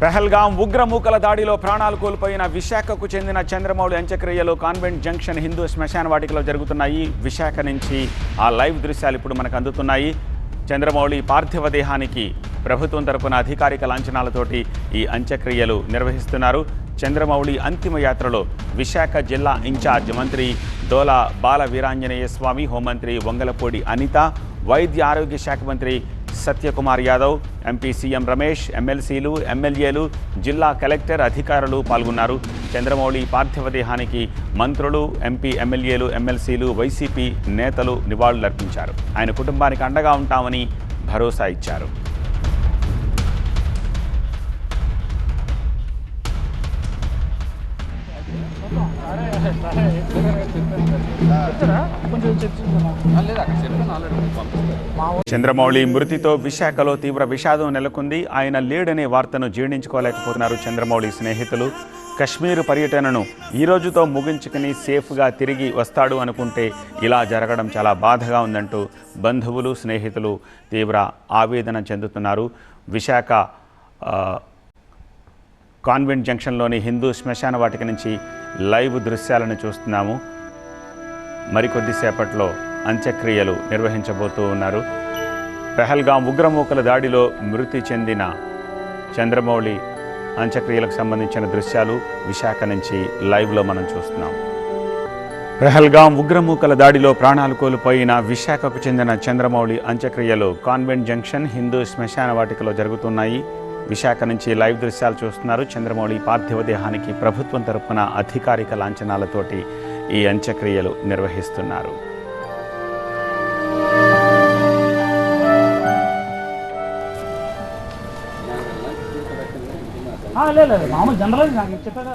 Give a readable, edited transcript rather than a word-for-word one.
పెహల్గాం ఉగ్రమూకల దాడిలో ప్రాణాలు కోల్పోయిన విశాఖకు చెందిన చంద్రమౌళి అంత్యక్రియలు కాన్వెంట్ జంక్షన్ హిందూ శ్మశాన వాటికలో జరుగుతున్నాయి. విశాఖ నుంచి ఆ లైవ్ దృశ్యాలు ఇప్పుడు మనకు అందుతున్నాయి. చంద్రమౌళి పార్థివ దేహానికి ప్రభుత్వం తరపున అధికారిక లాంఛనాలతోటి ఈ అంత్యక్రియలు నిర్వహిస్తున్నారు. చంద్రమౌళి అంతిమ యాత్రలో విశాఖ జిల్లా ఇన్ఛార్జ్ మంత్రి దోల బాల వీరాంజనేయ స్వామి, హోంమంత్రి వంగలపూడి అనిత, వైద్య ఆరోగ్య శాఖ మంత్రి సత్యకుమార్ యాదవ్, ఎంపీ సీఎం రమేష్, ఎమ్మెల్సీలు, ఎమ్మెల్యేలు, జిల్లా కలెక్టర్, అధికారులు పాల్గొన్నారు. చంద్రమౌళి పార్థివ దేహానికి మంత్రులు, ఎంపీ, ఎమ్మెల్యేలు, ఎమ్మెల్సీలు, వైసీపీ నేతలు నివాళులర్పించారు. ఆయన కుటుంబానికి అండగా ఉంటామని భరోసా ఇచ్చారు. చంద్రమౌళి మృతితో విశాఖలో తీవ్ర విషాదం నెలకొంది. ఆయన లేడనే వార్తను జీర్ణించుకోలేకపోతున్నారు చంద్రమౌళి స్నేహితులు. కశ్మీర్ పర్యటనను ఈ రోజుతో ముగించుకుని సేఫ్గా తిరిగి వస్తాడు అనుకుంటే ఇలా జరగడం చాలా బాధగా ఉందంటూ బంధువులు, స్నేహితులు తీవ్ర ఆవేదన చెందుతున్నారు. విశాఖ కాన్వెంట్ జంక్షన్లోని హిందూ శ్మశాన వాటిక నుంచి లైవ్ దృశ్యాలను చూస్తున్నాము. మరికొద్దిసేపట్లో అంత్యక్రియలు నిర్వహించబోతూ ఉన్నారు. పెహల్గాం ఉగ్రమూకల దాడిలో మృతి చెందిన చంద్రమౌళి అంత్యక్రియలకు సంబంధించిన దృశ్యాలు విశాఖ నుంచి లైవ్లో మనం చూస్తున్నాం. పెహల్గాం ఉగ్రమూకల దాడిలో ప్రాణాలు కోల్పోయిన విశాఖకు చెందిన చంద్రమౌళి అంత్యక్రియలు కాన్వెంట్ జంక్షన్ హిందూ శ్మశాన వాటికలో జరుగుతున్నాయి. విశాఖ నుంచి లైవ్ దృశ్యాలు చూస్తున్నారు. చంద్రమౌళి పార్థివ దేహానికి ప్రభుత్వం తరపున అధికారిక లాంఛనాలతోటి ఈ అంత్యక్రియలు నిర్వహిస్తున్నారు. లేదు మామూలు జనరల్ నాకు చెప్పారా.